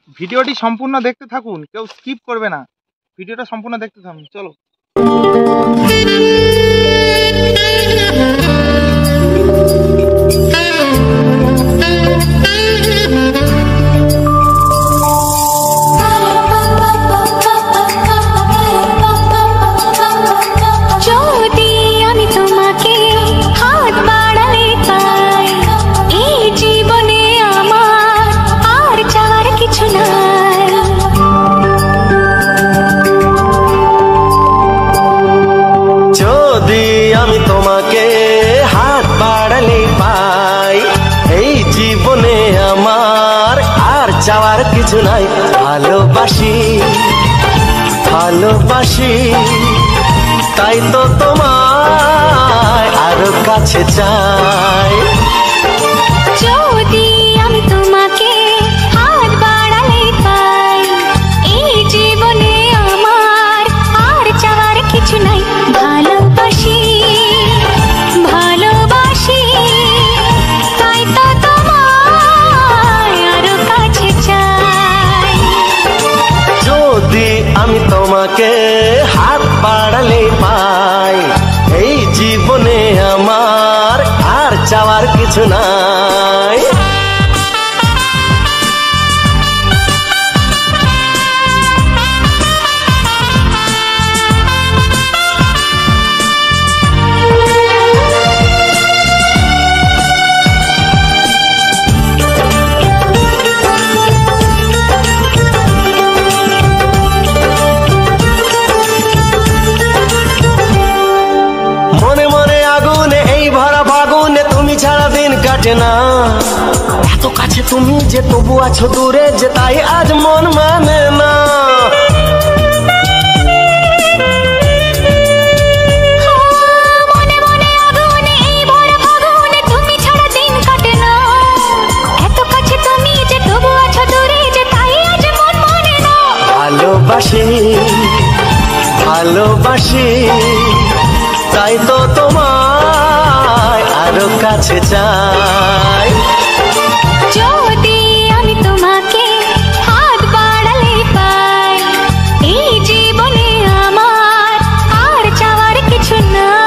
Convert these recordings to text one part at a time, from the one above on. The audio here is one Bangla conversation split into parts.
ভিডিওটি সম্পূর্ণ দেখতে থাকুন, কেউ স্কিপ করবে না, ভিডিওটা সম্পূর্ণ দেখতে থাকুন। চলো। যাওয়ার কিছু নাই, ভালোবাসি ভালোবাসি, তাই তো তোমায় আরো কাছে চাই। যদি আমি তোমাকে হাত বাড়ালে পাই, এই জীবনে আমার আর চাওয়ার কিছু নাই। ভালোবাসি ভালোবাসি, তাই তো তোমায় আরো কাছে চাই। যদি আমি তোমাকে হাত বাড়ালে পাই, এই জীবনে আমার আর চাওয়ার কিছু নাই। ছাড়া দিন কাটে না, এত কাছে তুমি যে তবু আছো দূরে, যে তাই আজ মন মানে না। মনে মনে আগুনে এই ভরা ফাগুনে তুমি ছাড়া দিন কাটে না, এত কাছে তুমি যে তবু আছো দূরে, যে তাই আজ মন মানে না। ভালোবাসি ভালোবাসি, তাই তো তোমায় আরো কাছে চাই। যদি আমি তোমাকে হাত বাড়ালে পাই, এই জীবনে আমার আর চাওয়ার কিছু নাই।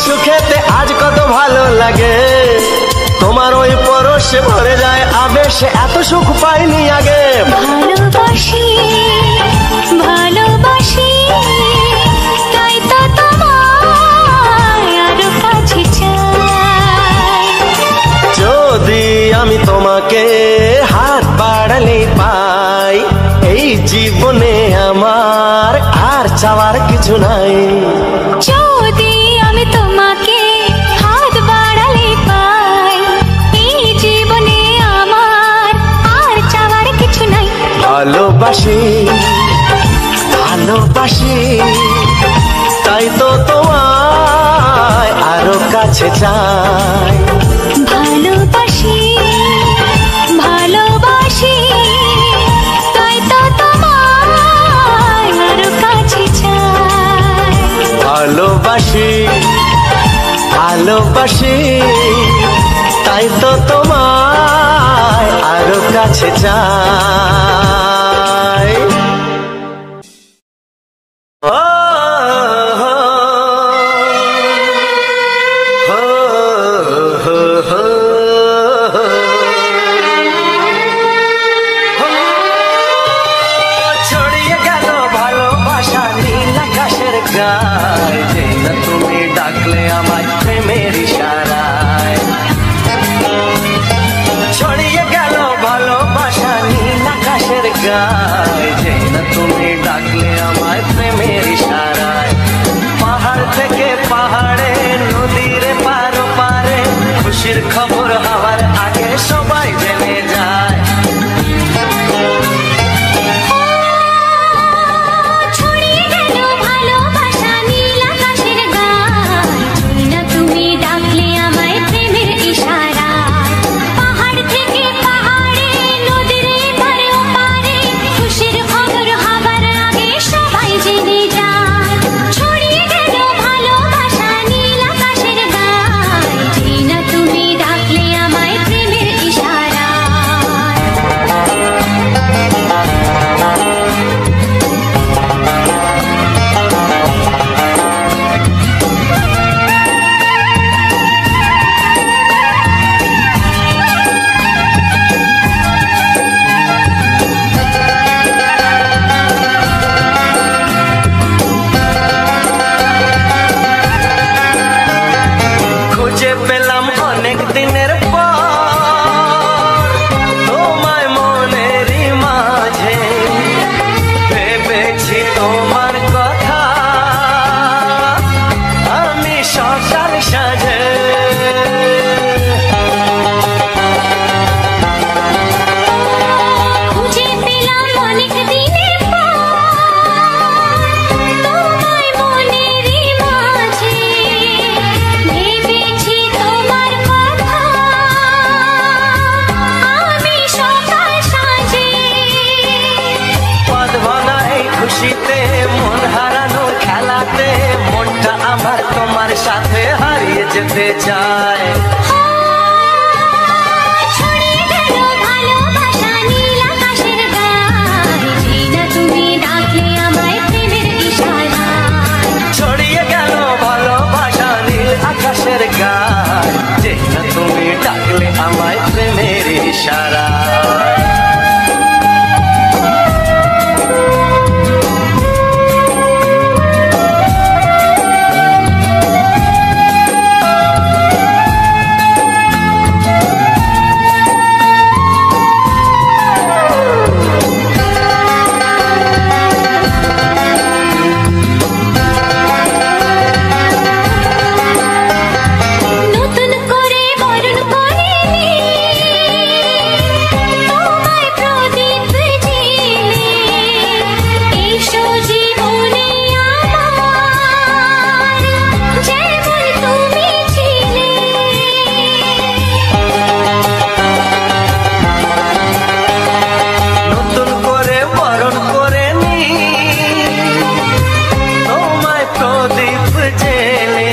সুখেতে আজ কত ভালো লাগে, তোমার ওই পরশে ভরে যায় আবেশে, এত সুখ পাইনি আগে। ভালোবাসি ভালোবাসি, তাই তো তোমায় আরো কাছে চাই। যদি আমি তোমাকে হাত বাড়ালে পাই, এই জীবনে আমার আর চাওয়ার কিছু নাই। যদি আমি তোমাকে হাত বাড়ালে পাই, এই জীবনে আমার আর চাওয়ার কিছু নাই। ভালোবাসি ভালোবাসি, তাই তো তোমায় আরো কাছে চাই। ভালোবাসি ভালোবাসি, তাই তো তোমায় আরো কাছে চাই। ভালোবাসি ভালোবাসি, তাই তো তোমায় আরো কাছে চাই। ছড়িয়ে গেল ভালোবাসা নীল আকাশের গায়ে, তুমি ডাকলে আমায় প্রেমের ইশারায়। অনেক দিনের পর তোমায় মনেরই মাঝে ভেবেছি তোমার কথা আমি সকাল সাজে খুঁজে পেলাম অনেক দিনের পর তোমায় মনেরই মাঝে ভেবেছি তোমার কথা আমি সকাল সাজে পদ ভাঙা এই খুশিতে মন হারানোর খেলাতে মনটা আমার তোমার সাথে হারিয়ে যেতে চায় ছড়িয়ে গেল ভালোবাসা নীল আকাশের গায়ে যেই না তুমি ডাকলে আমায় প্রেমের ইশারায় ছড়িয়ে গেল ভালোবাসা নীল আকাশের গায় যে না তুমি ডাকলে আমায় প্রেমের ইশারায় নতুন করে বরণ করিনি তোমায় প্রদীপ জেলে এসো জীবনে আমার যেমন তুমি ছিলে নতুন করে বরণ করে নি তোমায় প্রদীপ জেলে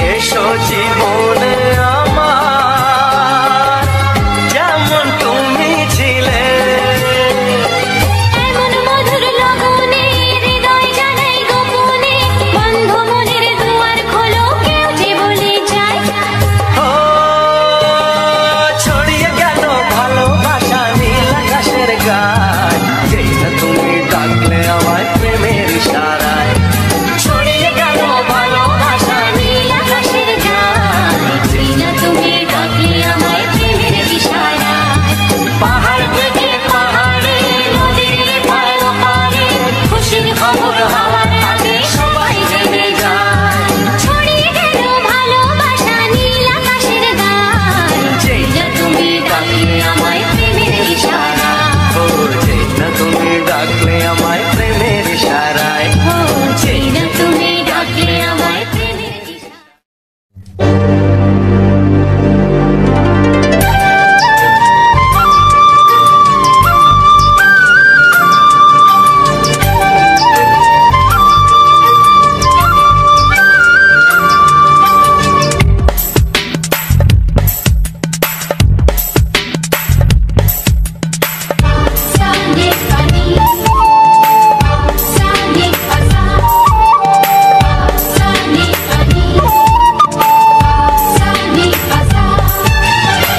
এসো জীবনে আমার যেমন তুমি ছিলে এমন মধুর লগনে হৃদয় জানাই গোপনে বন্ধ মনের দুয়ার খোলো কেউ যে বলে যায় ও ছড়িয়ে গেল ভালোবাসা নীল আকাশের গায় যেই না তুমি ডাকলে আমায় প্রেমের ইশারায় ছড়িয়ে গেল ভালোবাসা নীল আকাশের গায়ে যেই না তুমি ডাকলে আমায় প্রেমের ইশারায় পাহাড় থেকে পাহাড়ে নদীর পার ওপারে খুশির খবর হওয়ার আগে সবাই জেনে যায় ছড়িয়ে গেল ভালোবাসা নীল আকাশের গায়ে যেই না তুমি ডাকলে আমায় প্রেমের ইশারায় ও যেই না তুমি ডাকলে আমায় প্রেমের ইশারায় ও যেই না তুমি ডাকলে আমায় প্রেমের ইশারায় Sani pani, sani pasa, sani pani, sani pasa.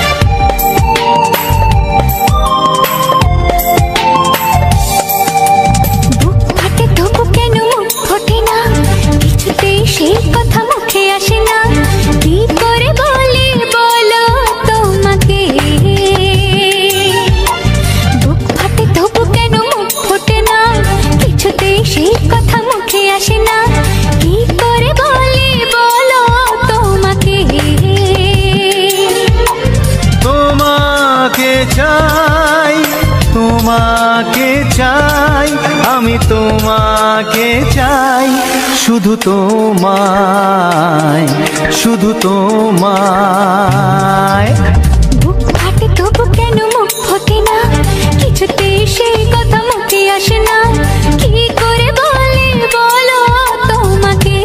বুক ফাটে তবু কেন মুখ ফোটে না কিছুতেই সেই কথা মুখে আসে না কি করে বলি বলো তোমাকে বুক ফাটে তবু কেন মুখ ফোটে না কিছুতেই সেই কথা মুখে আসে না কি করে বলি বলো তোমাকে তোমাকে চাই তোমাকে চাই আমি তোমাকে চাই শুধু তোমায় শুধু তোমায় বুক ফাটে তবু কেন মুখ ফোটে না কিছুতেই সেই কথা মুখে আসে না কি করে বলি বলো তোমাকে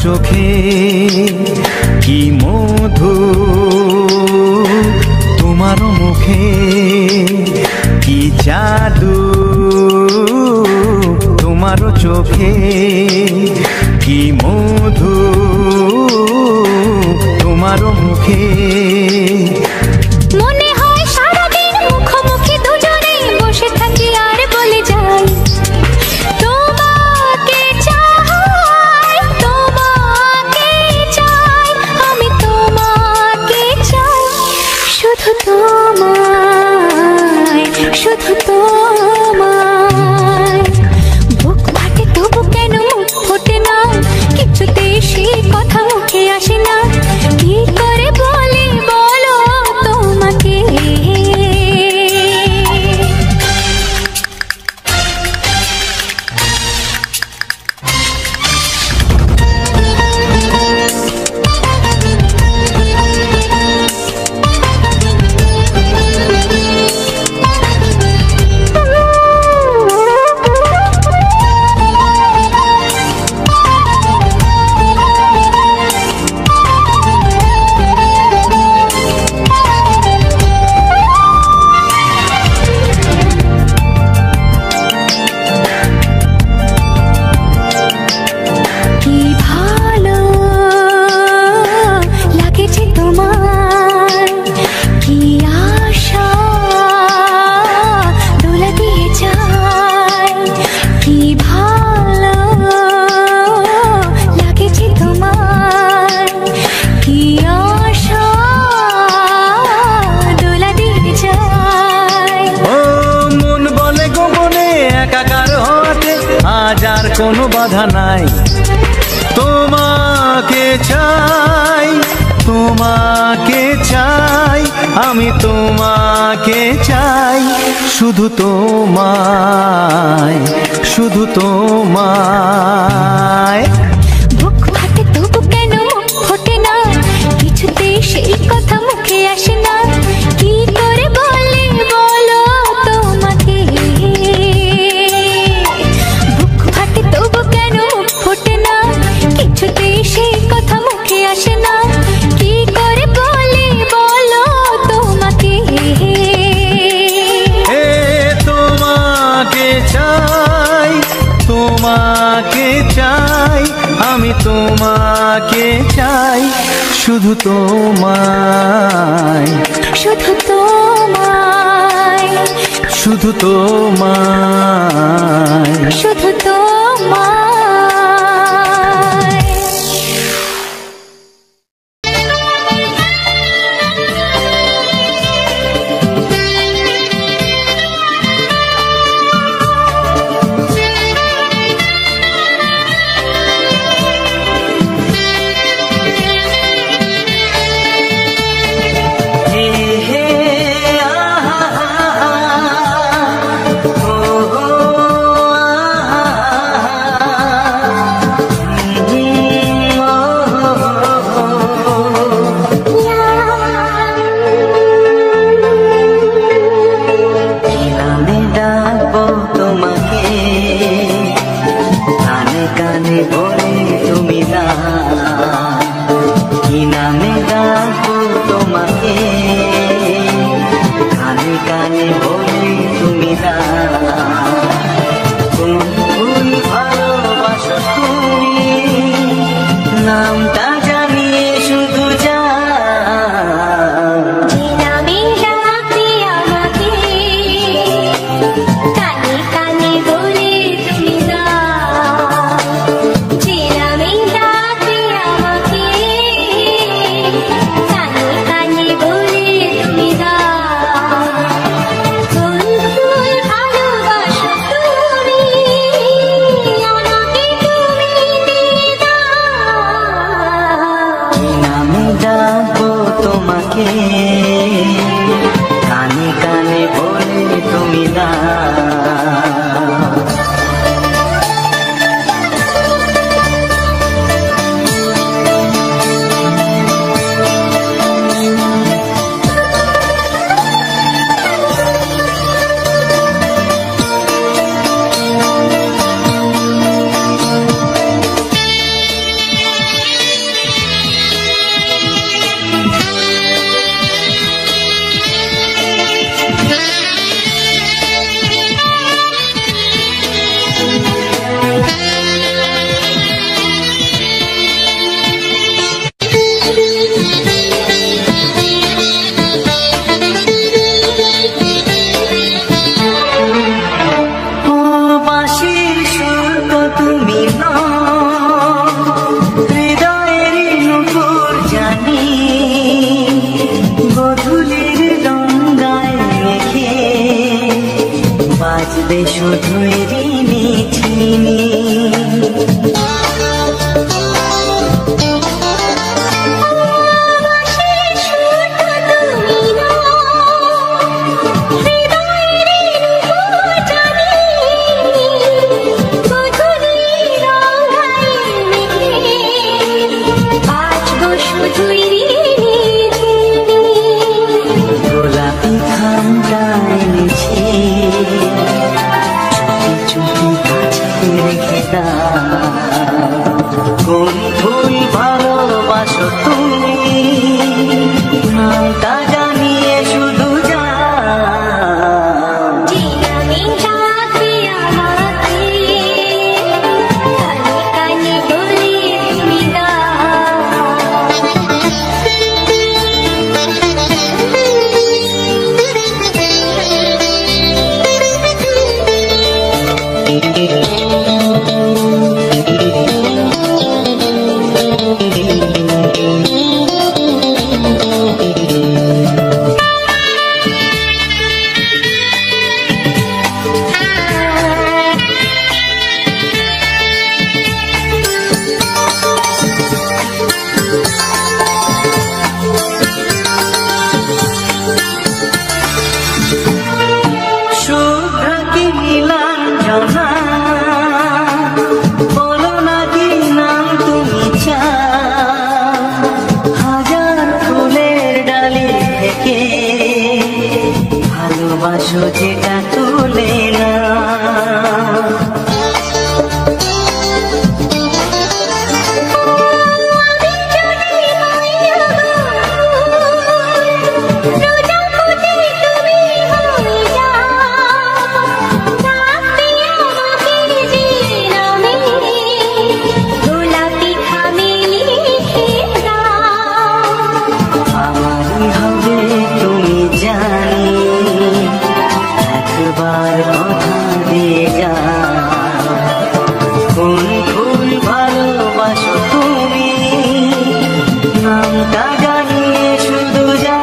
চোখে কি মধু, তোমারও মুখে কি জাদু, তোমারও চোখে কি মধু, তোমারও মুখে। মনে হয় সারাদিন মুখোমুখি দুজনে বসে থাকি আর বলে যাই তোমাকে চাই, তোমাকে চাই, আমি তোমাকে চাই, শুধু তোমায়, শুধু তোমায়। বুক ফাটে তবু কেন মুখ ফোটে না, কিছুতে সেই কথা মুখে আসে না, কি করে বলি বলো তোমাকে। কোনো বাধা নাই, তোমাকে চাই, তোমাকে চাই, আমি তোমাকে চাই, শুধু তোমায়, শুধু তোমায়। বুক ফাটে তবু কেন মুখ ফোটে না, কিছুতে সেই কথা মুখে আসে না, কি করে বলি বলো তোমাকে। বুক ফাটে তবু কেন মুখ ফোটে না, কিছুতে সেই কথা মুখে আসে না, কি করে বলি বলো তোমাকে। তোমাকে চাই, তোমাকে চাই, আমি তোমাকে চাই, শুধু তোমায়, শুধু তোমায়, শুধু তোমায়, শুধু তোমায়। শুধুই ঋণী চিনি। গোলাপি খামটা এনেছে, চুপি চুপি কাছে রেখে দাও। কোন ফুল ভালোবাসো তুমি, নামটা জানিয়ে শুধু যাও। ভালোবাসো যেটা তুলে না, আমারই হবে তুমি জানি, একবার কথা দিয়ে যা। কোন ফুল ভালোবাসো তুমি, নামটা জানিয়ে শুধু যা।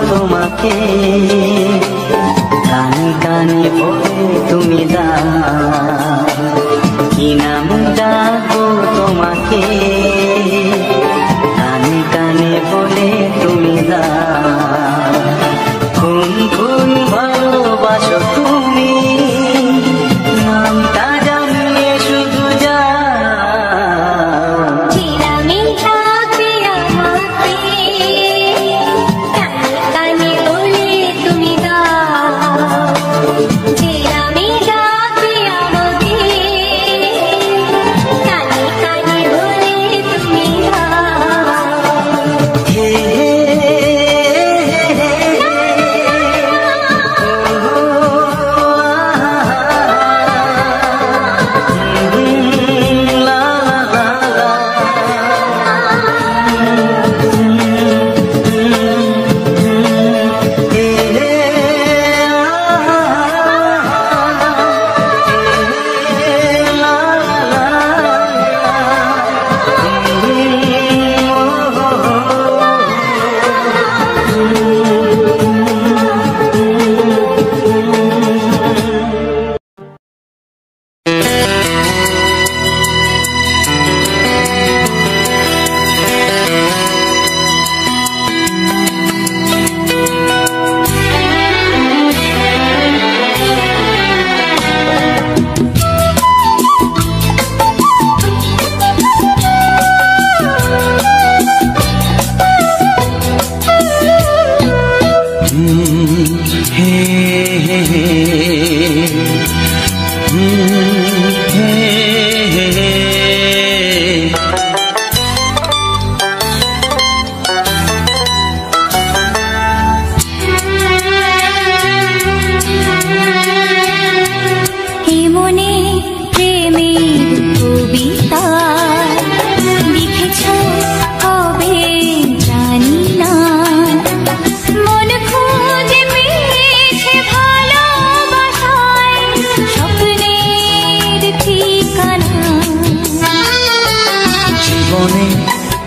তোমাকে কানে কানে বলে তুমি দাও, কি নাম ডাকবো তোমাকে, কানে কানে বলে তুমি দাও। কোন ফুল ভালোবাসো তুমি, নামটা জানিয়ে শুধু যাও। কানে কানে বলে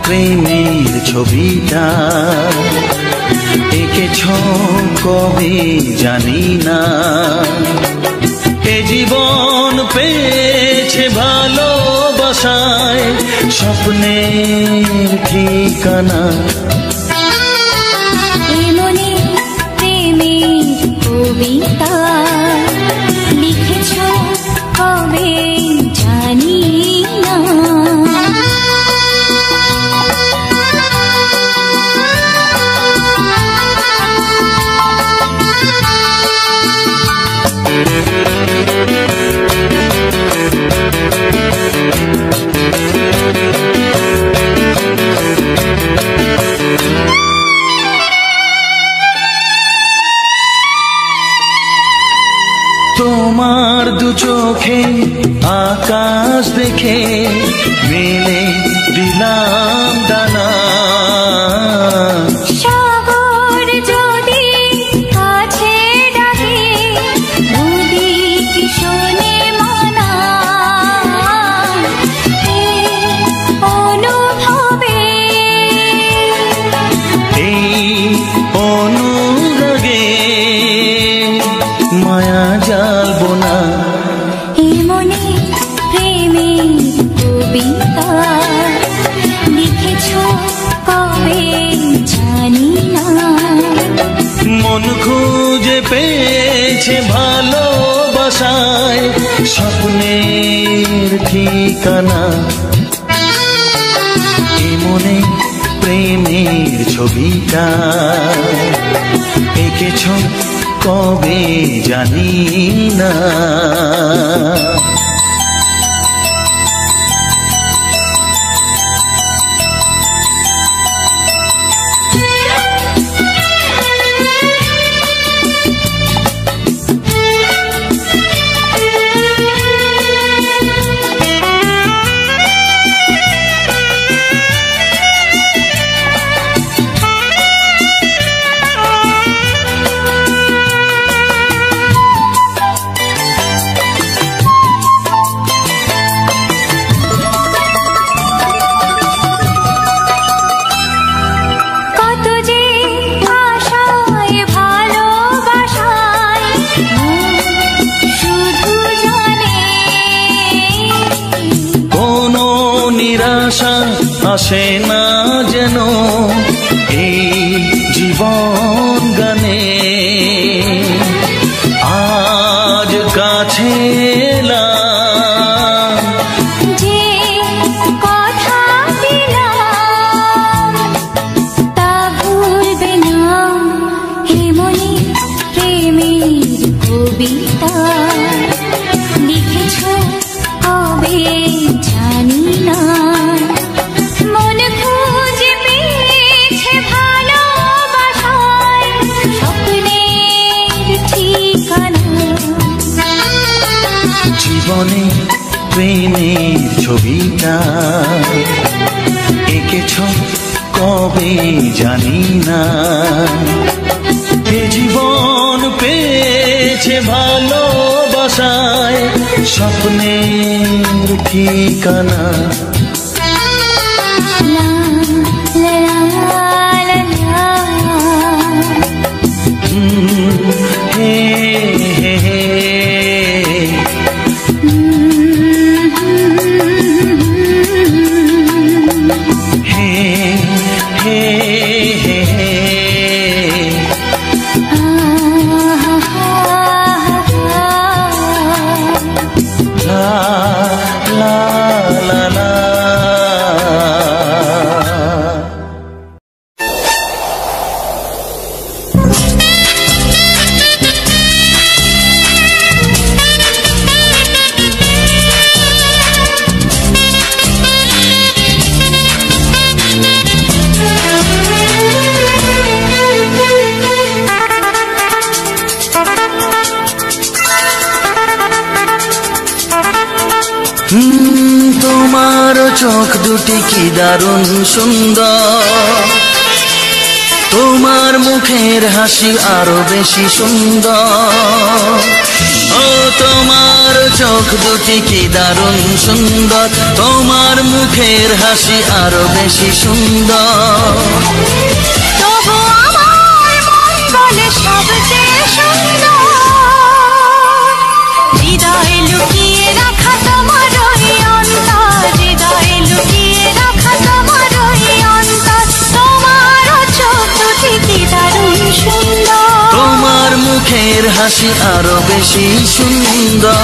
প্রেমের ছবিটা এঁকেছ কবে জানি না। এ জীবন পেয়েছে ভালোবাসায় স্বপ্নের ঠিকানা। এমনি প্রেমের কবিতা লিখেছ কবে জানি না। তোমার দু চোখে আকাশ দেখে মেলে দিলাম দানা। সাগর যদি কাছে ডাকে নদী কি শোনে মানা। এই অনুভবে এই অনুরাগে মায়া জালবো না। এমনি প্রেমের কবিতা লিখেছ কবে জানি না। মন খুঁজে পেয়েছে ভালোবাসায় স্বপ্নের ঠিকানা। এমনে প্রেমের ছবিটা এঁকেছ কবে জানি না। কত যে আশায় ভালোবাসায় শুধু জানে কোনো নিরাশা আসে না যেন এই জীবন গানে। আজ কাছে এলাম যে কথা দিলাম তা ভুলবে না। এমনি প্রেমের কবিতা লিখেছ কবে জানি না। মন খুঁজে পেয়েছে ভালোবাসায় স্বপ্নের ঠিকানা। জীবনে প্রেমের ছবিটা এঁকেছ কবে জানি না। এ জীবন পেয়েছে ভালোবাসায় স্বপ্নের ঠিকানা। লা লা লা লা হে হে হে হে হে হে হে লা লা লা লা। তোমার চোখ দুটি কি দারুণ সুন্দর। তোমার মুখের হাসি আরো বেশি সুন্দর, ও তোমার চোখ দুটি কি দারুণ সুন্দর, তোমার মুখের হাসি আরো বেশি সুন্দর। তবু আমার মন বলে সবচেয়ে সুন্দর, হৃদয়ে লুকিয়ে রাখা তোমার ওই অন্তর, হৃদয়ে লুকিয়ে রাখা তোমার ওই অন্তর, তোমার চোখ দুটি কি দারুণ সুন্দর, তোমার মুখের হাসি আরো বেশি সুন্দর।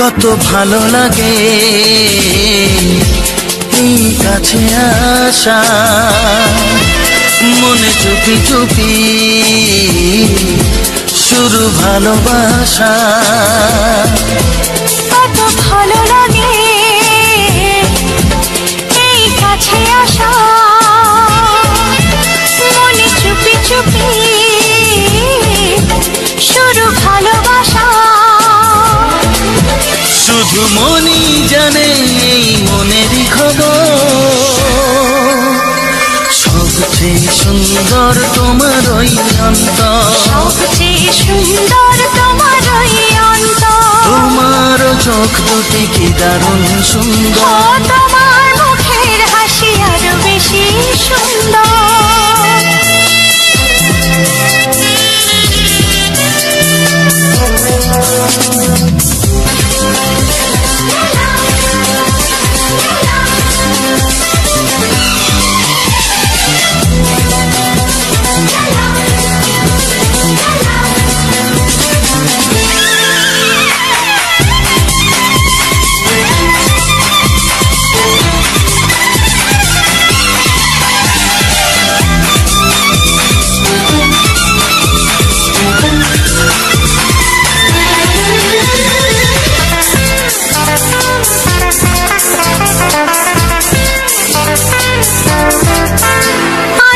কত ভালো লাগে এই কাছে আসা, মনে চুপি চুপি শুরু ভালোবাসা। কত ভালো লাগে এই কাছে আসা, মনে চুপি চুপি শুরু ভালোবাসা। শুধু মনই জানে এই মনেরই খবর, সবচেয়ে সুন্দর তোমার ওই অন্তর, সবচেয়ে সুন্দর তোমার ওই অন্তর, তোমার চোখ দুটি কি দারুণ সুন্দর, তোমার মুখের হাসি আরো বেশি সুন্দর।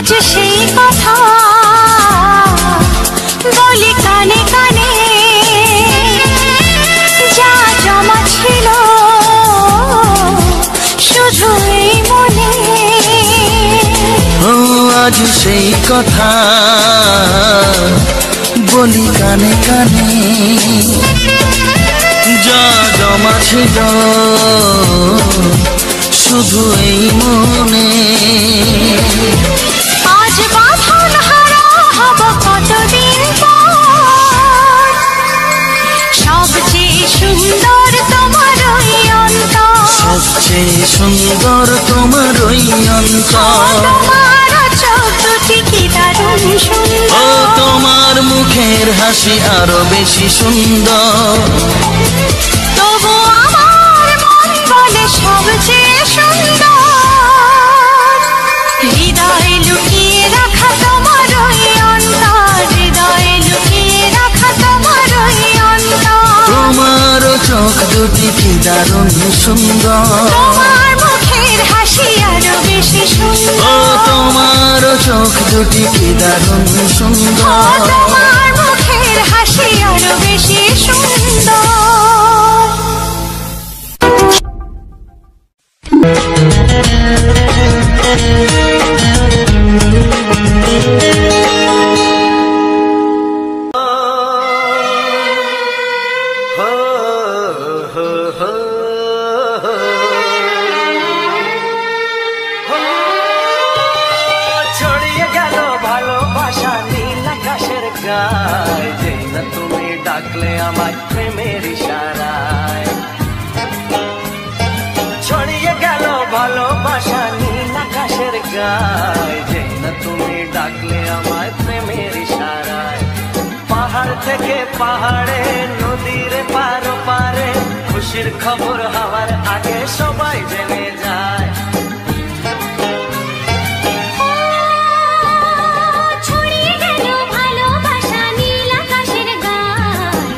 আজ সেই কথা বলি কানে কানে, যা জমা ছিল শুধু এই মনে। ও আজ সেই কথা বলি কানে কানে, যা জমা ছিল শুধু এই মনে। আজ বাঁধন হারা হব কতদিন পর, সবচেয়ে সুন্দর তোমার ওই অন্তর, সবচেয়ে সুন্দর তোমার ওই অন্তর, তোমার চোখ দুটি কি দারুণ সুন্দর, ও তোমার মুখের হাসি আরো বেশি সুন্দর। তবু আমার মন বলে সবচেয়ে সুন্দর, হৃদয়ে লুকিয়ে রাখা তোমার ওই অন্তর, হৃদয়ে লুকিয়ে রাখা তোমার ওই অন্তর, তোমার চোখ দুটি কি দারুণ সুন্দর, তোমার মুখের হাসি আরো বেশি সুন্দর, ও তোমার চোখ দুটি কি দারুণ সুন্দর, তোমার মুখের হাসি আরো বেশি সুন্দর। ছড়িয়ে গেল ভালোবাসা নীল আকাশের গায়, যেই না তুমি ডাকলে আমায় প্রেমের ইশারায়। ছড়িয়ে গেল ভালোবাসা নীল আকাশের গায়, যেই না তুমি ডাকলে আমায় প্রেমের পাহাড় থেকে পাহাড়ে, নদীর পার পারে, খুশির খবর হওয়ার আগে সবাই জেনে যায়। ছড়িয়ে গেল ভালোবাসা নীল আকাশের গায়,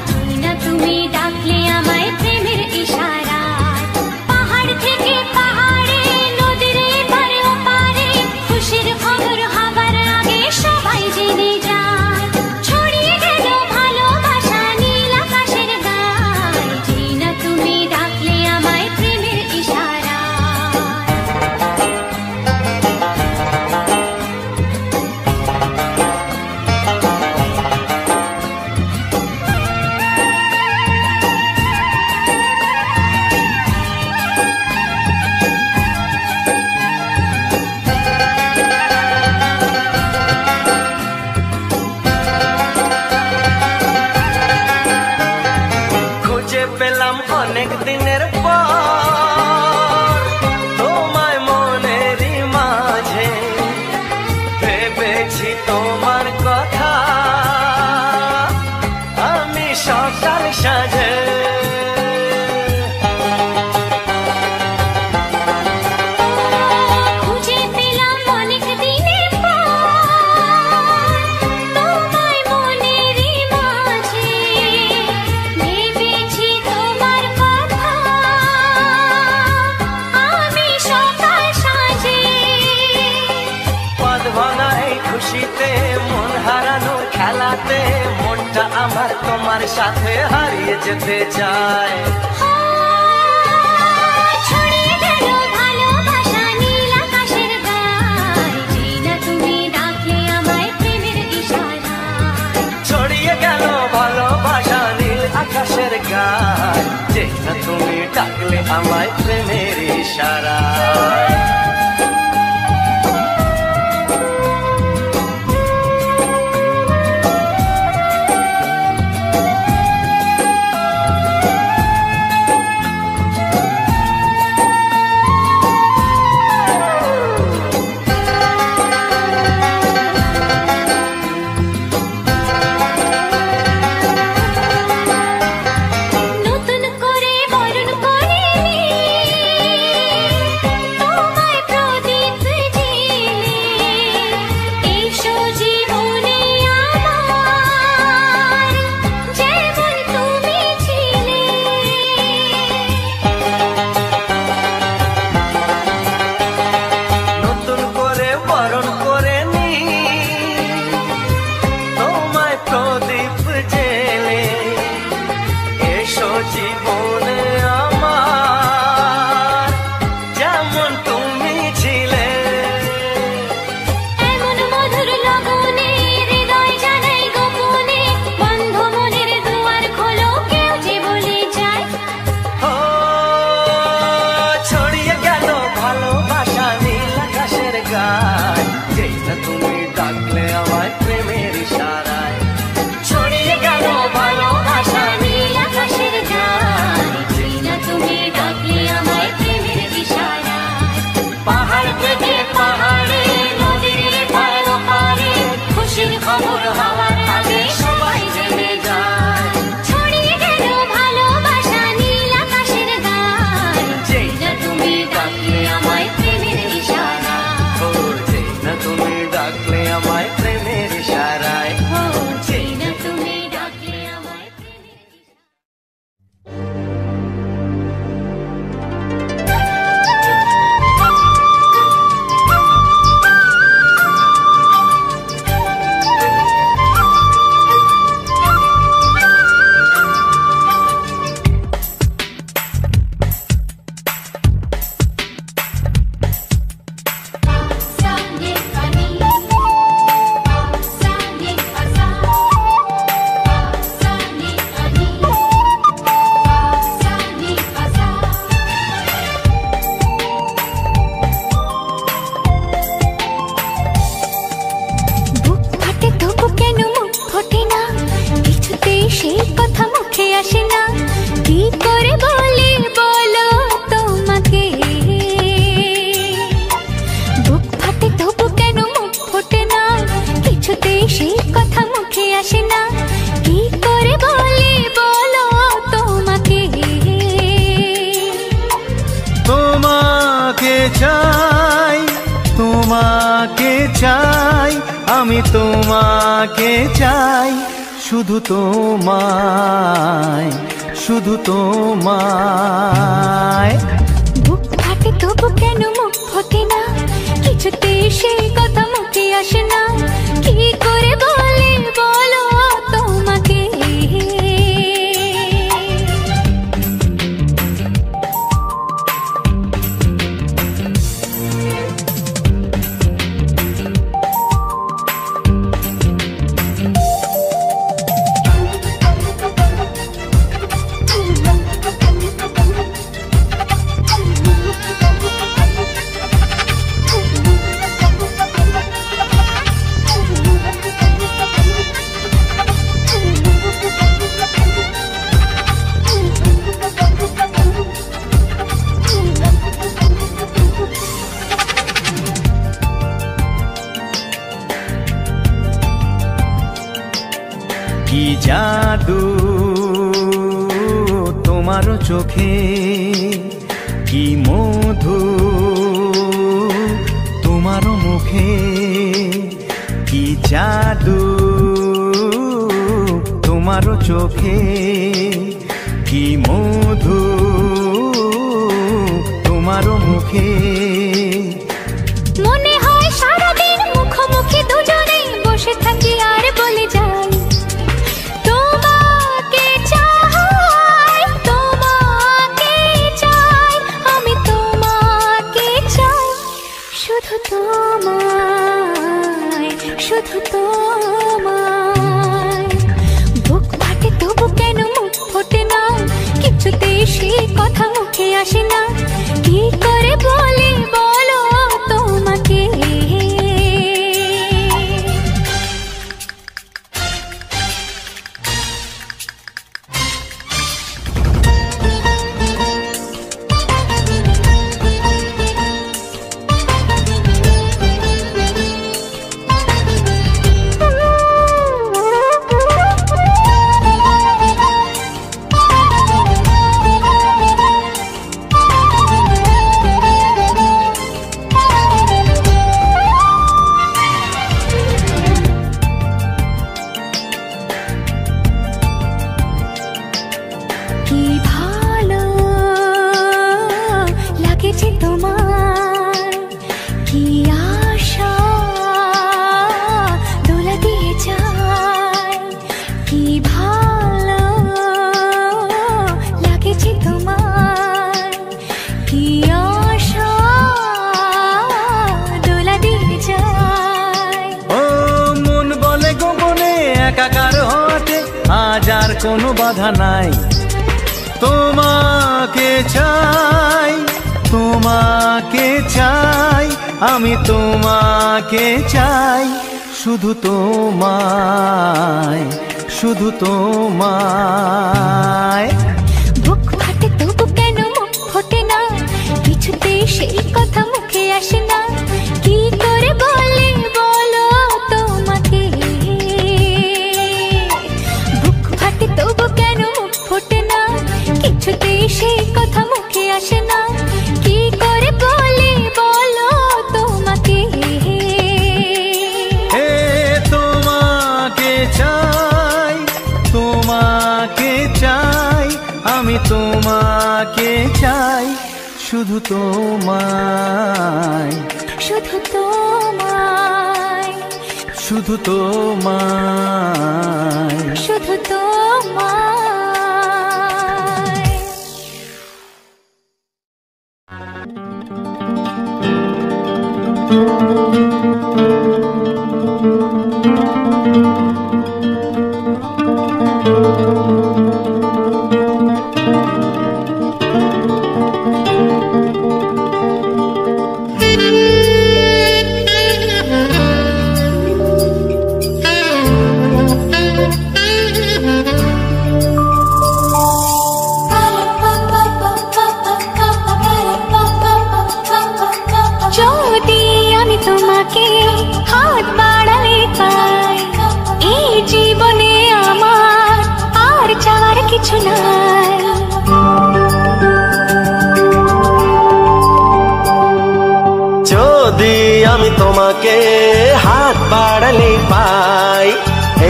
না তুমি ডাকলে আমায় প্রেমের ইশারায়। পাহাড় থেকে পাহাড়ে, নদীর এপারে ওপারে, খুশির খবর হবার আগে সবাই জেনে যায়। ছড়িয়ে গেল ভালোবাসা নীল আকাশের গায়, না তুমি ডাকলে আমায় প্রেমের ইশারায়। খুঁজে পেলাম অনেক দিনের পর তোমায় মনেরই মাঝে, ভেবেছি তোমার কথা আমি সকাল সাজে। খুঁজে পেলাম অনেক দিনের পর তোমায় মনেরই মাঝে, ভেবেছি তোমার কথা আমি সকাল সাজে। পদ ভাঙা এই খুশিতে, মন হারানোর খেলাতে, মনটা আমার তোমার সাথে হারিয়ে যেতে চায়। ছড়িয়ে গেল ভালোবাসা নীল আকাশের গায়, না তুমি ডাকলে আমায় প্রেমের ইশারায়। ছড়িয়ে গেল ভালোবাসা নীল আকাশের গায়, যে না তুমি ডাকলে আমায় প্রেমের ইশারায়। নতুন করে বরণ করে তোমায় তোমাকে চাই, আমি তোমাকে চাই, শুধু তোমায়, শুধু তোমায়। বুক ফাটে তবু কেন মুখ ফোটে না, কিছুতে সেই কথা মুখে আসে না, কি করে বলে বলো তোমাকে। কি জাদু তোমার চোখে, কি মধু তোমার মুখে, কি জাদু তোমার চোখে, কি মধু তোমার মুখে। মনে হয় সারাদিন মুখোমুখি দুজনে বসে থাকি আর বলে যাই, তোমাকে চাই, তোমাকে চাই, আমি তোমাকে চাই, শুধু তোমায়, শুধু তোমায়। বুক ফাটে তবু কেন মুখ ফোটে না, কিছুতে সেই কথা মুখে আসে না, কি করে বলে বলো তোমাকে। কি ভালো লাগেছে তোমার, কি আশা দোলা দিয়ে যায়, কি ভালো লাগেছে তোমার, কি আশা দোলা দিয়ে যায়। ও মন বলে গোপনে একাকার হতে আজ আর কোনো বাধা নাই, তোমাকে চাই, তোমাকে চাই, আমি তোমাকে চাই, শুধু তোমায়, শুধু তোমায়। বুক ফাটে তবু কেন মুখ ফোটে না, কিছুতে সেই কথা মুখে আসে না, কি করে বলে বলো তোমাকে। বুক ফাটে তবু কেন মুখ ফোটে না, কিছুতে সেই কথা মুখে আসে না, কি করে বলে বলো তোমাকে। হে তোমাকে চাই, তোমাকে চাই, আমি তোমাকে চাই, শুধু তোমায়, শুধু তোমায়, শুধু তোমায়। শুধু তোমায়। হাত বাড়ালে পাই,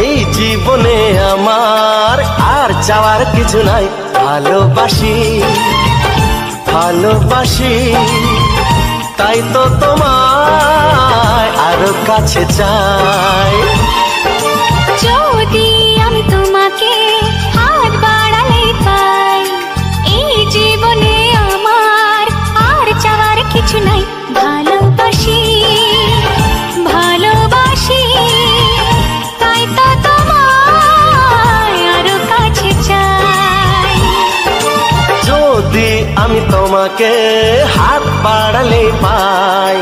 এই জীবনে আমার আর চাওয়ার কিছু নাই। ভালোবাসি ভালোবাসি তাই তো তোমায় আরো কাছে চাই। যদি আমি তোমাকে হাত বাড়ালে পাই, এই জীবনে আমার আর চাওয়ার কিছু নাই। ভালোবাসি ভালোবাসি তাই তো তোমায় আরো কাছে চাই। যদি আমি তোমাকে হাত বাড়ালে পাই,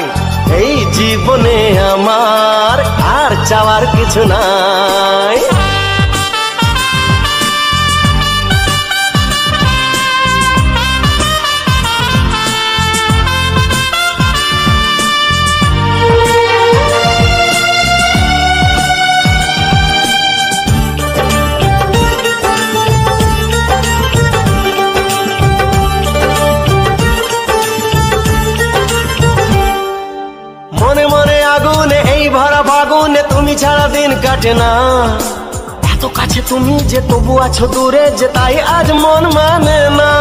এই জীবনে আমার আর চাওয়ার কিছু নাই। মনে মনে আগুনে এই ভরা ফাগুনে তুমি ছাড়া দিন কাটে না। এত কাছে তুমি যে তবু আছো দূরে, যে তাই আজ মন মানে না।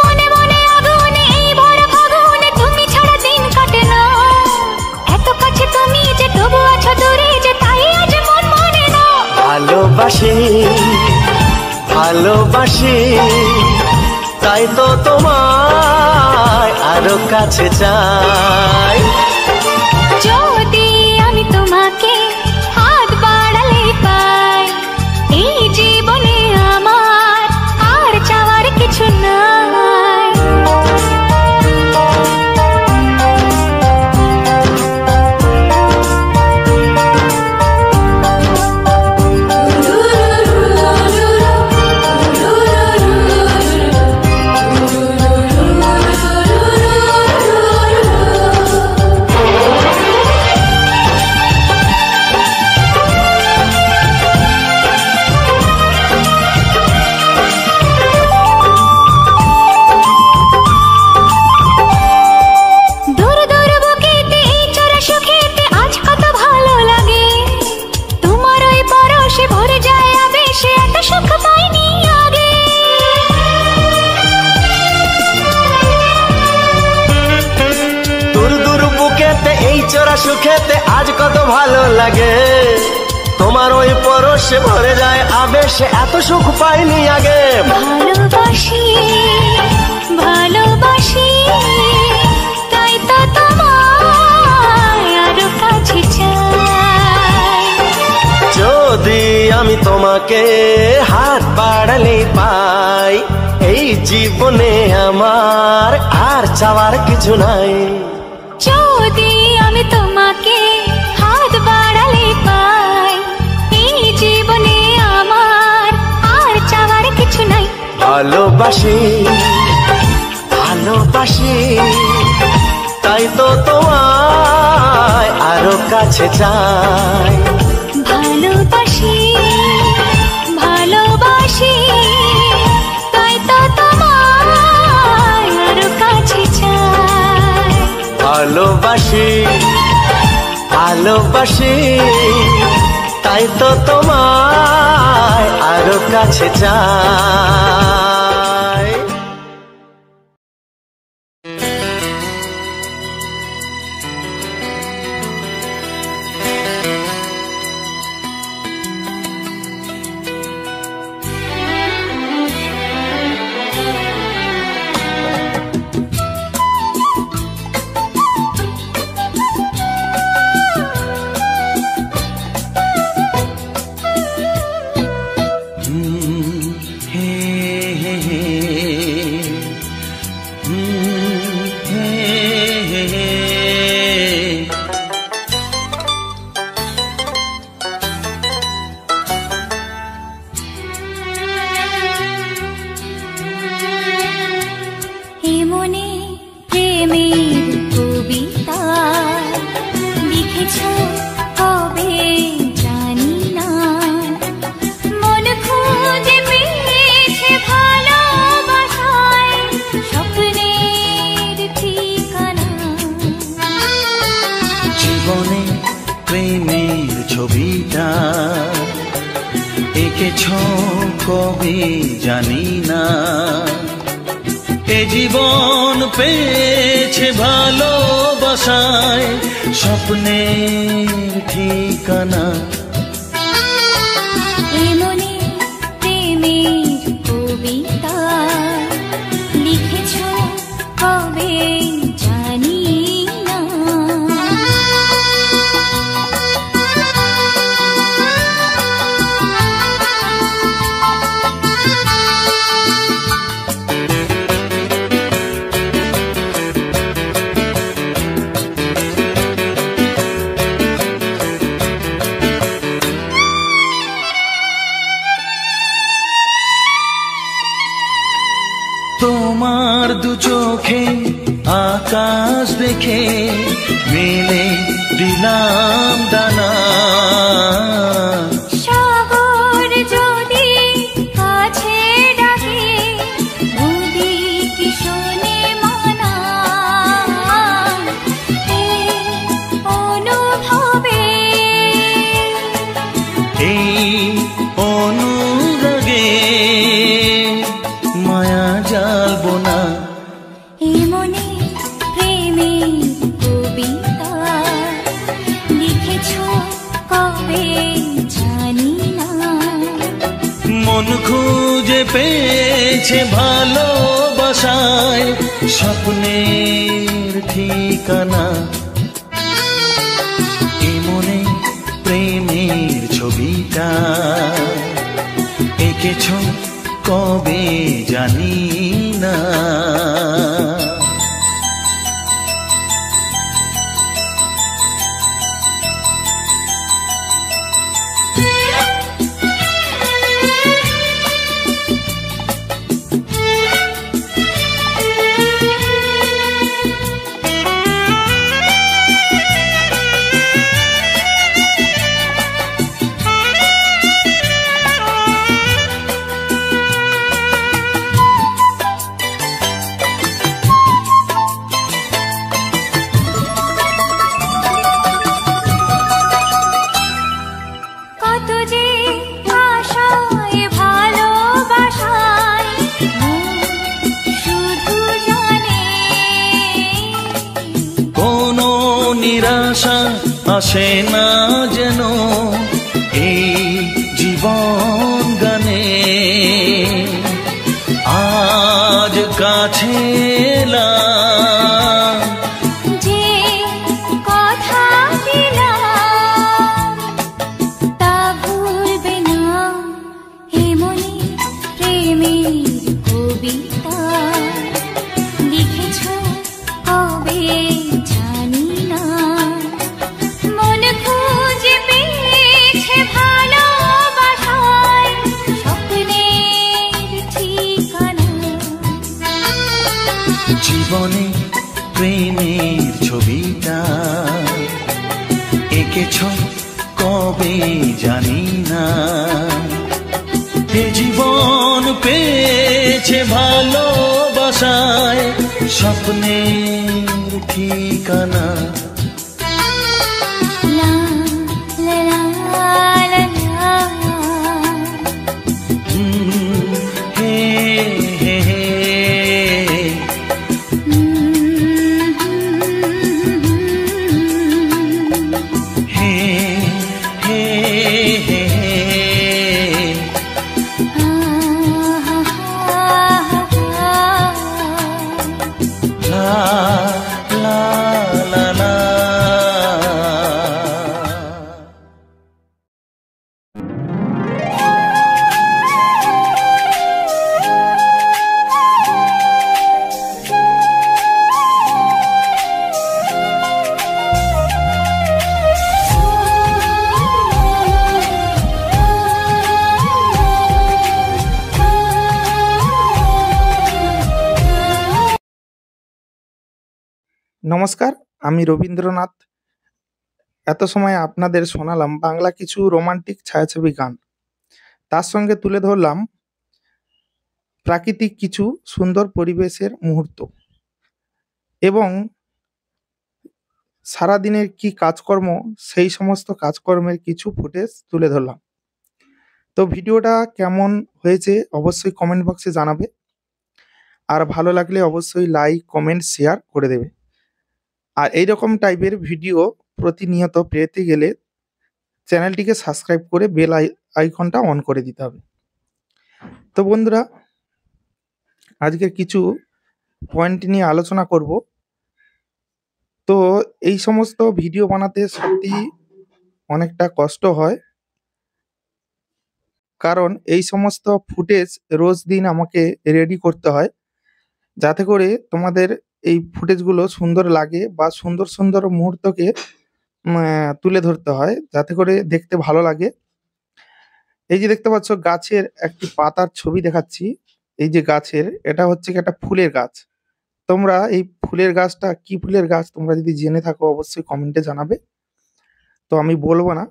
মনে মনে আগুনে এই ভরা ফাগুনে তুমি ছাড়া দিন কাটে না। এত কাছে তুমি যে তবু আছো দূরে, যে তাই আজ মন মানে না। ভালোবাসি ভালোবাসি তাই তো তোমায় আরো কাছে চাই। যদি আমি তোমাকে হাত বাড়ালে পাই, এই জীবনে আমার আর চাওয়ার কিছু নাই। সুখেতে আজ কত ভালো লাগে, তোমার ওই পরশে ভরে যায় আবেশে, এত সুখ পাইনি আগে। ভালোবাসি ভালোবাসি তাই তো তোমায় আরো কাছে চাই। যদি আমি তোমাকে হাত বাড়ালে পাই, এই জীবনে আমার আর চাওয়ার কিছু নাই। যদি আমি তোমাকে হাত বাড়ালে পাই, এই জীবনে আমার আর চাওয়ার কিছু নাই। ভালোবাসি ভালোবাসি তাই তো তোমায় আরো কাছে চাই। ভালোবাসি ভালোবাসি তাই তো তোমায় আরো কাছে চাই। ভালোবাসি ভালোবাসি তাই তো তোমায় আরো কাছে চাই। লিখেছ কবে জানি না, এ জীবন পেয়েছে ভালোবাসায় স্বপ্নের ঠিকানা। এমনি প্রেমের কবিতা লিখেছ কবে জানি না। তোমার দু চোখে আকাশ দেখে মেলে দিলাম দানা। সাগর যদি কাছে ডাকে নদী কি শোনে মানা। এই অনুভবে এই অনুরাগে মায়া জালবো না। এমনি প্রেমের কবিতা লিখেছ কবে জানি না। মন খুঁজে পেয়েছে ভালোবাসায় স্বপ্নের ঠিকানা। এমনে প্রেমের ছবিটা এঁকেছ কবে জানি না। কত যে আশায় ভালোবাসায় মন শুধু জানে। কোনো নিরাশা আসে না যেন এই জীবন গানে। আজ কাছে এলাম, যে কথা দিলাম তা ভুলবে না। এমনি প্রেমের কবিতা লিখেছ কবে জানি না। মন খুঁজে পেয়েছে ভালোবাসায় স্বপ্নের ঠিকানা। জীবনে প্রেমের ছবিটা এঁকেছ কবে জানি না। এ জীবন পেয়েছে ভালোবাসায় স্বপ্নের ঠিকানা। লা লা লা লা লা। হে হে হে হে হে হে লা লা লা লা। নমস্কার, আমি রবীন্দ্রনাথ। এত সময় আপনাদের শোনালাম বাংলা কিছু রোমান্টিক ছায়াছবি গান, তার সঙ্গে তুলে ধরলাম প্রাকৃতিক কিছু সুন্দর পরিবেশের মুহূর্ত এবং সারাদিনের কি কাজকর্ম সেই সমস্ত কাজকর্মের কিছু ফুটেজ তুলে ধরলাম। তো তো ভিডিওটা কেমন হয়েছে অবশ্যই কমেন্ট বক্সে জানাবে, আর ভালো লাগলে অবশ্যই লাইক, কমেন্ট, শেয়ার করে দেবে। আর এইরকম টাইপের ভিডিও প্রতিনিয়ত পেতে গেলে চ্যানেলটিকে সাবস্ক্রাইব করে বেল আইকনটা অন করে দিতে হবে। তো বন্ধুরা, আজকে কিছু পয়েন্ট নিয়ে আলোচনা করব। তো এই সমস্ত ভিডিও বানাতে সত্যি অনেকটা কষ্ট হয়, কারণ এই সমস্ত ফুটেজ রোজ দিন আমাকে রেডি করতে হয়, যাতে করে তোমাদের এই ফুটেজগুলো সুন্দর লাগে বা সুন্দর সুন্দর মুহূর্তকে তুলে ধরতে হয়, যাতে করে দেখতে ভালো লাগে। এই যে দেখতে পাচ্ছ গাছের একটি পাতার ছবি দেখাচ্ছি। এই যে গাছের, এটা হচ্ছে কি একটা ফুলের গাছ। তোমরা এই ফুলের গাছটা কি ফুলের গাছ তোমরা যদি জেনে থাকো অবশ্যই কমেন্টে জানাবে। তো আমি বলবো না,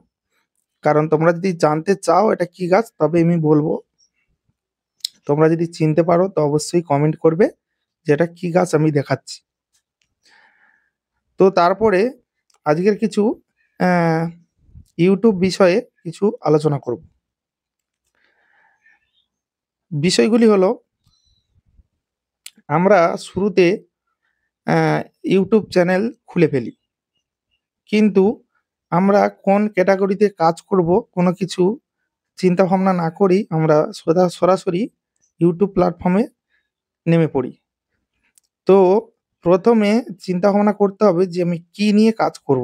কারণ তোমরা যদি জানতে চাও এটা কি গাছ তবে আমি বলবো। তোমরা যদি চিনতে পারো তো অবশ্যই কমেন্ট করবে যে এটা কি গাছ আমি দেখাচ্ছি। তো তারপরে আজকের কিছু ইউটিউব বিষয়ে কিছু আলোচনা করব। বিষয়গুলি হলো, আমরা শুরুতে ইউটিউব চ্যানেল খুলে ফেলি, কিন্তু আমরা কোন ক্যাটাগরিতে কাজ করব কোনো কিছু চিন্তা ভাবনা না করেই আমরা সরাসরি ইউটিউব প্ল্যাটফর্মে নেমে পড়ি। তো প্রথমে চিন্তা ভাবনা করতে হবে যে আমি কি নিয়ে কাজ করব।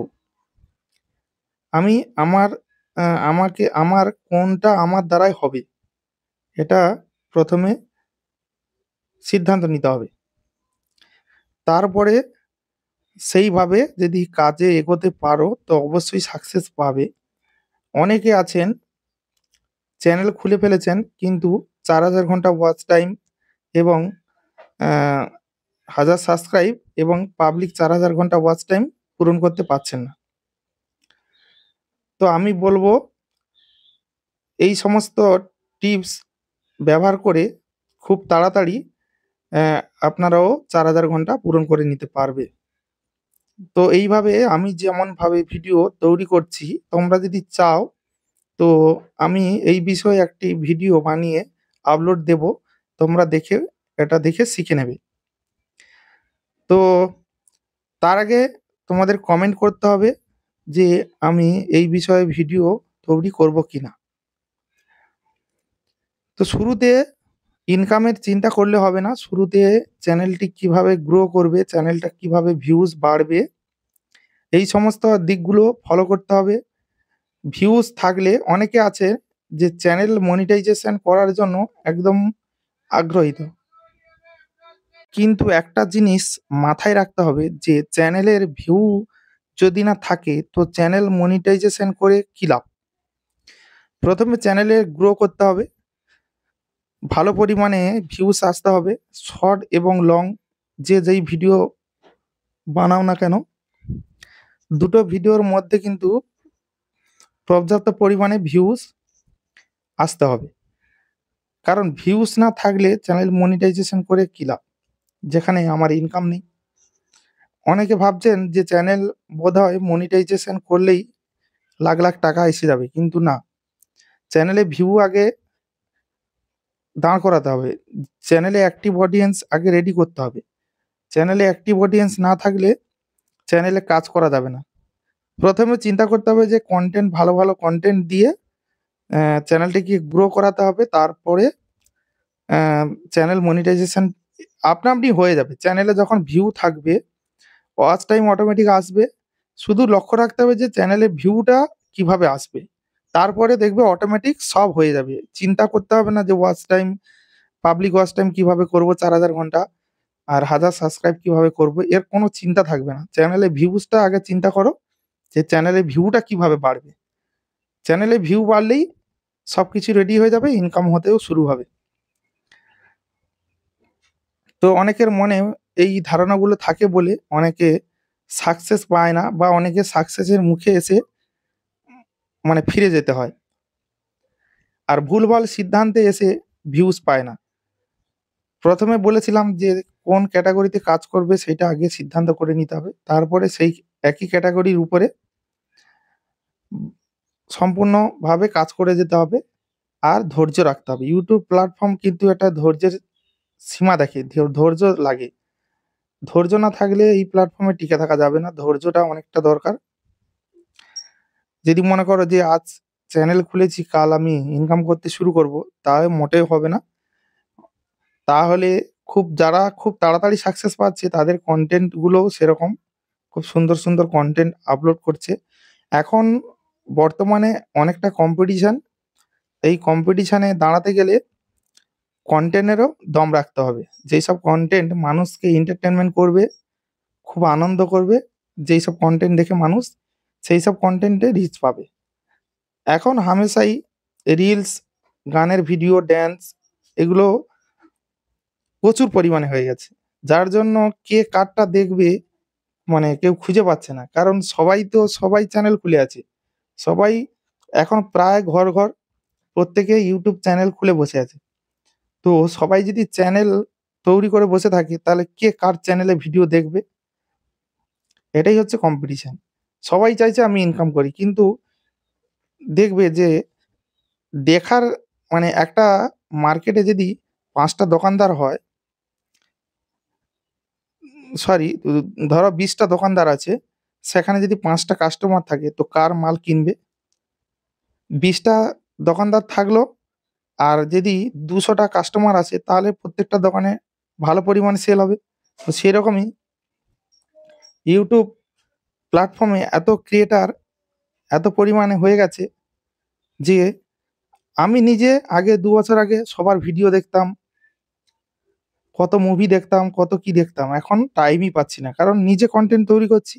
আমি আমার কোনটা আমার দ্বারাই হবে, এটা প্রথমে সিদ্ধান্ত নিতে হবে। তারপরে সেইভাবে যদি কাজে এগোতে পারো তো অবশ্যই সাকসেস পাবে। অনেকে আছেন চ্যানেল খুলে ফেলেছেন কিন্তু 4000 ঘন্টা ওয়াচ টাইম এবং 1000 সাবস্ক্রাইব এবং পাবলিক 4000 ঘন্টা ওয়াচ টাইম পূরণ করতে পারছেন না। তো আমি বলবো এই সমস্ত টিপস ব্যবহার করে খুব তাড়াতাড়ি আপনারাও 4000 ঘন্টা পূরণ করে নিতে পারবে। তো এইভাবে আমি যেমনভাবে ভিডিও তৈরি করছি, তোমরা যদি চাও তো আমি এই বিষয়ে একটি ভিডিও বানিয়ে আপলোড দেব, তোমরা এটা দেখে শিখে নেবে। তো তার আগে তোমাদের কমেন্ট করতে হবে যে আমি এই বিষয়ে ভিডিও তৈরি করব কিনা। তো শুরুতে ইনকামের চিন্তা করলে হবে না, শুরুতে চ্যানেলটি কিভাবে গ্রো করবে, চ্যানেলটা কিভাবে ভিউজ বাড়বে, এই সমস্ত দিকগুলো ফলো করতে হবে। ভিউজ থাকলে অনেকে আছে যে চ্যানেল মনিটাইজেশন করার জন্য একদম আগ্রহীত, কিন্তু একটা জিনিস মাথায় রাখতে হবে যে চ্যানেলের ভিউ যদি না থাকে তো চ্যানেল মনিটাইজেশন করে কি লাভ। প্রথমে চ্যানেলে গ্রো করতে হবে, ভালো পরিমাণে ভিউজ আসতে হবে। শর্ট এবং লং যেই ভিডিও বানাও না কেন, দুটো ভিডিওর মধ্যে কিন্তু পর্যাপ্ত পরিমাণে ভিউজ আসতে হবে, কারণ ভিউজ না থাকলে চ্যানেল মনিটাইজেশন করে কি লাভ, যেখানে আমার ইনকাম নেই। অনেকে ভাবছেন যে চ্যানেল বোধহয় মনিটাইজেশন করলেই লাখ লাখ টাকা এসে যাবে, কিন্তু না, চ্যানেলে ভিউ আগে দাঁড় করাতে হবে, চ্যানেলে অ্যাক্টিভ অডিয়েন্স আগে রেডি করতে হবে। চ্যানেলে অ্যাক্টিভ অডিয়েন্স না থাকলে চ্যানেলে কাজ করা যাবে না। প্রথমে চিন্তা করতে হবে যে কন্টেন্ট, ভালো ভালো কন্টেন্ট দিয়ে চ্যানেলটিকে গ্রো করাতে হবে। তারপরে চ্যানেল মনিটাইজেশন আপনা আপনি হয়ে যাবে। চ্যানেলে যখন ভিউ থাকবে ওয়াচ টাইম অটোমেটিক আসবে। শুধু লক্ষ্য রাখতে হবে যে চ্যানেলে ভিউটা কিভাবে আসবে, তারপরে দেখবে অটোমেটিক সব হয়ে যাবে। চিন্তা করতে হবে না যে watch time, public watch time কিভাবে করব 4000 ঘন্টা, আর 1000 সাবস্ক্রাইব কিভাবে করব, এর কোনো চিন্তা থাকবে না। চ্যানেলে ভিউজটা আগে চিন্তা করো যে চ্যানেলে ভিউটা কিভাবে বাড়বে। চ্যানেলে ভিউ বাড়লেই সবকিছু রেডি হয়ে যাবে, ইনকাম হতেও শুরু হবে। তো অনেকের মনে এই ধারণাগুলো থাকে বলে অনেকে সাকসেস পায় না, বা অনেকে সাকসেসের মুখে এসে ফিরে যেতে হয়, আর ভুলভাল সিদ্ধান্তে এসে ভিউজ পায় না। প্রথমে বলেছিলাম যে কোন ক্যাটাগরিতে কাজ করবে সেটা আগে সিদ্ধান্ত করে নিতে হবে, তারপরে সেই একই ক্যাটাগরির উপরে সম্পূর্ণভাবে কাজ করে যেতে হবে। আর ধৈর্য রাখতে হবে। ইউটিউব প্ল্যাটফর্ম কিন্তু একটা ধৈর্যের সীমা দেখে, ধৈর্য লাগে। ধৈর্য না থাকলে এই প্ল্যাটফর্মে টিকে থাকা যাবে না, ধৈর্যটা অনেকটা দরকার। যদি মনে করো যে আজ চ্যানেল খুলেছি, কাল আমি ইনকাম করতে শুরু করব, তাহলে মোটেও হবে না। তাহলে যারা খুব তাড়াতাড়ি সাকসেস পাচ্ছে তাদের কন্টেন্ট গুলোও সেরকম খুব সুন্দর সুন্দর কন্টেন্ট আপলোড করছে। এখন বর্তমানে অনেকটা কম্পিটিশন। এই কম্পিটিশনে দাঁড়াতে গেলে কন্টেন্টেরও দম রাখতে হবে। যেসব কন্টেন্ট মানুষকে এন্টারটেনমেন্ট করবে, খুব আনন্দ করবে, যেই সব কন্টেন্ট দেখে মানুষ সেই সব কন্টেন্টে রিচ পাবে। এখন হামেশাই রিলস, গানের ভিডিও, ড্যান্স এগুলো প্রচুর পরিমাণে হয়ে গেছে। যার জন্য কে কারটা দেখবে মানে কেউ খুঁজে পাচ্ছে না। কারণ সবাই চ্যানেল খুলে আছে। সবাই এখন প্রায় ঘর প্রত্যেকে ইউটিউব চ্যানেল খুলে বসে আছে। তো সবাই যদি চ্যানেল তৈরি করে বসে থাকে তাহলে কে কার চ্যানেলে ভিডিও দেখবে? এটাই হচ্ছে কম্পিটিশন। সবাই চাইছে আমি ইনকাম করি, কিন্তু দেখবে যে দেখার মানে একটা মার্কেটে যদি ৫ টা দোকানদার হয়, সরি, ধরো ২০ টা দোকানদার আছে, সেখানে যদি ৫ টা কাস্টমার থাকে তো কার মাল কিনবে? ২০ টা দোকানদার থাকলো, আর যদি ২০০ টা কাস্টমার আসে তাহলে প্রত্যেকটা দোকানে ভালো পরিমাণে সেল হবে। তো সেরকমই ইউটিউব প্ল্যাটফর্মে এত ক্রিয়েটার এত পরিমাণে হয়ে গেছে যে আমি নিজে আগে ২ বছর আগে সবার ভিডিও দেখতাম, কত মুভি দেখতাম, কত কি দেখতাম। এখন টাইমই পাচ্ছি না। কারণ নিজে কনটেন্ট তৈরি করছি।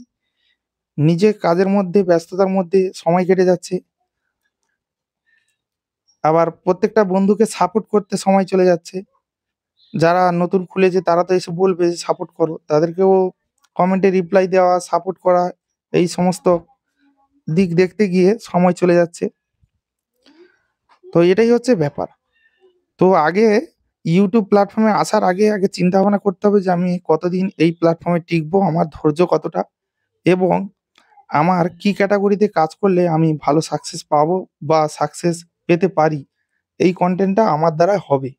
নিজে কাজের মধ্যে ব্যস্ততার মধ্যে সময় কেটে যাচ্ছে। আবার প্রত্যেকটা বন্ধুকে সাপোর্ট করতে সময় চলে যাচ্ছে। যারা নতুন খুলেছে তারা তো এসে বলবে যে সাপোর্ট করো। তাদেরকেও কমেন্টে রিপ্লাই দেওয়া, সাপোর্ট করা, এই সমস্ত দিক দেখতে গিয়ে সময় চলে যাচ্ছে। তো এটাই হচ্ছে ব্যাপার। তো আগে ইউটিউব প্ল্যাটফর্মে আসার আগে চিন্তা ভাবনা করতে হবে যে আমি কতদিন এই প্ল্যাটফর্মে টিকবো, আমার ধৈর্য কতটা, এবং আমার কি ক্যাটাগরিতে কাজ করলে আমি ভালো সাকসেস পাবো বা সাকসেস পেতে পারি। এই কনটেন্টটা আমার দ্বারা হবে।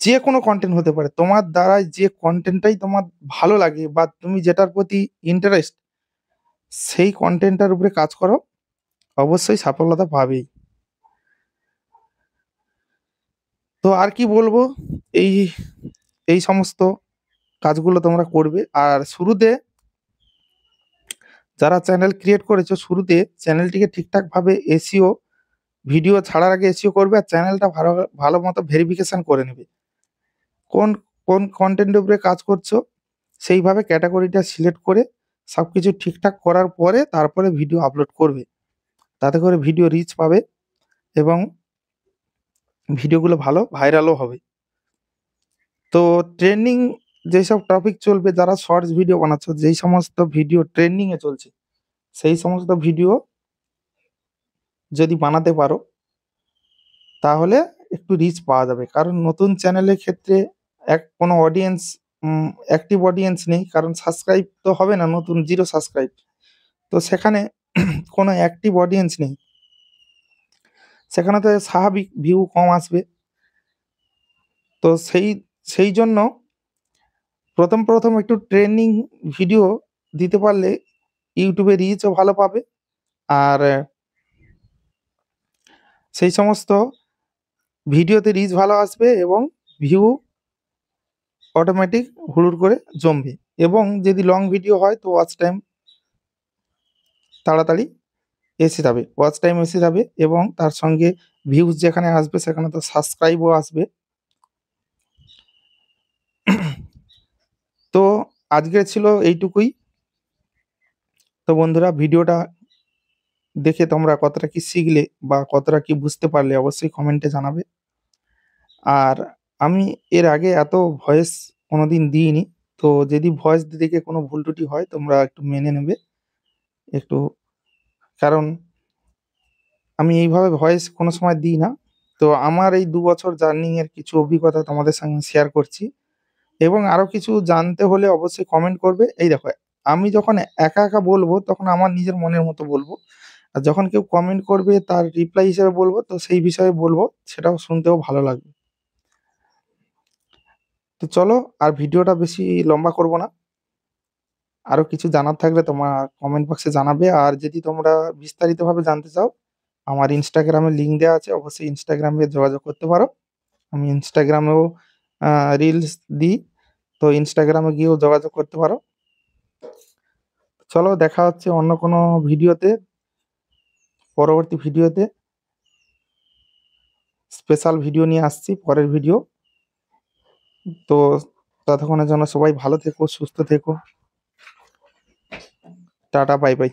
যে কোনো কনটেন্ট হতে পারে। তোমার দ্বারায় যে কনটেন্টটাই তোমার ভালো লাগে বা তুমি যেটার প্রতি ইন্টারেস্ট, সেই কনটেন্টটার উপরে কাজ করো, অবশ্যই সফলতা পাবেই। তো আর কি বলবো, এই এই সমস্ত কাজগুলো তোমরা করবে। আর শুরুতে যারা চ্যানেল ক্রিয়েট করেছো, শুরুতে চ্যানেলটিকে ঠিকঠাকভাবে এসইও, ভিডিও ছাড়ার আগে এসইও করবে, আর চ্যানেলটা ভালো মতো ভেরিফিকেশন করে নেবে। কোন কোন কনটেন্টের উপরে কাজ করছো সেইভাবে ক্যাটাগরিটা সিলেক্ট করে সবকিছু ঠিকঠাক করার পরে তারপরে ভিডিও আপলোড করবে। তাতে করে ভিডিও রিচ পাবে এবং ভিডিওগুলো ভালো ভাইরালও হবে। তো ট্রেন্ডিং যেসব টপিক চলবে, যারা শর্টস ভিডিও বানাচ্ছ, যেই সমস্ত ভিডিও ট্রেন্ডিংয়ে চলছে সেই সমস্ত ভিডিও যদি বানাতে পারো তাহলে একটু রিচ পাওয়া যাবে। কারণ নতুন চ্যানেলের ক্ষেত্রে কোনো অডিয়েন্স, অ্যাক্টিভ অডিয়েন্স নেই। কারণ সাবস্ক্রাইব তো হবে না, নতুন 0 সাবস্ক্রাইব। তো সেখানে কোনো অ্যাক্টিভ অডিয়েন্স নেই, সেখানে তো স্বাভাবিক ভিউ কম আসবে। তো সেই জন্য প্রথম একটু ট্রেন্ডিং ভিডিও দিতে পারলে ইউটিউবে রিচও ভালো পাবে, আর সেই সমস্ত ভিডিওতে রিচ ভালো আসবে এবং ভিউ অটোমেটিক হুড়ুড় করে জমবে। এবং যদি লং ভিডিও হয় তো ওয়াচ টাইম তাড়াতাড়ি এসে যাবে এবং তার সঙ্গে ভিউজ যেখানে আসবে সেখানে তো সাবস্ক্রাইবও আসবে। তো আজকে ছিল এইটুকুই। তো বন্ধুরা, ভিডিওটা দেখে তোমরা কতটা কি শিখলে বা কতটা কি বুঝতে পারলে অবশ্যই কমেন্টে জানাবে। আর আমি এর আগে এত ভয়েস কোনোদিন দিইনি। তো যদি ভয়েস দিতে গিয়ে কোনো ভুল ত্রুটি হয় তোমরা একটু মেনে নেবে একটু। কারণ আমি এইভাবে ভয়েস কোনো সময় দিই না। তো আমার এই ২ বছর জার্নিং এর কিছু অভিজ্ঞতা তোমাদের সঙ্গে শেয়ার করছি, এবং আরো কিছু জানতে হলে অবশ্যই কমেন্ট করবে। এই দেখো, আমি যখন একা বলবো তখন আমার নিজের মনের মতো বলবো, আর যখন কেউ কমেন্ট করবে তার রিপ্লাই হিসেবে বলবো, তো সেই বিষয়ে বলবো, সেটাও শুনতেও ভালো লাগবে। তো চলো আর ভিডিওটা বেশি লম্বা করব না। আরো কিছু জানার থাকলে তোমার কমেন্ট বক্সে জানাবে। আর যদি তোমরা বিস্তারিতভাবে জানতে চাও, আমার ইনস্টাগ্রামে লিঙ্ক দেওয়া আছে, অবশ্যই ইনস্টাগ্রামে যোগাযোগ করতে পারো। আমি ইনস্টাগ্রামেও রিলস দিই, তো ইনস্টাগ্রামে গিয়েও যোগাযোগ করতে পারো। চলো দেখা হচ্ছে অন্য কোনো ভিডিওতে, পরবর্তী ভিডিওতে স্পেশাল ভিডিও নিয়ে আসছি, পরের ভিডিও। তো ততক্ষণের জন্য সবাই ভালো থেকো, সুস্থ থেকো। Tata, bye bye.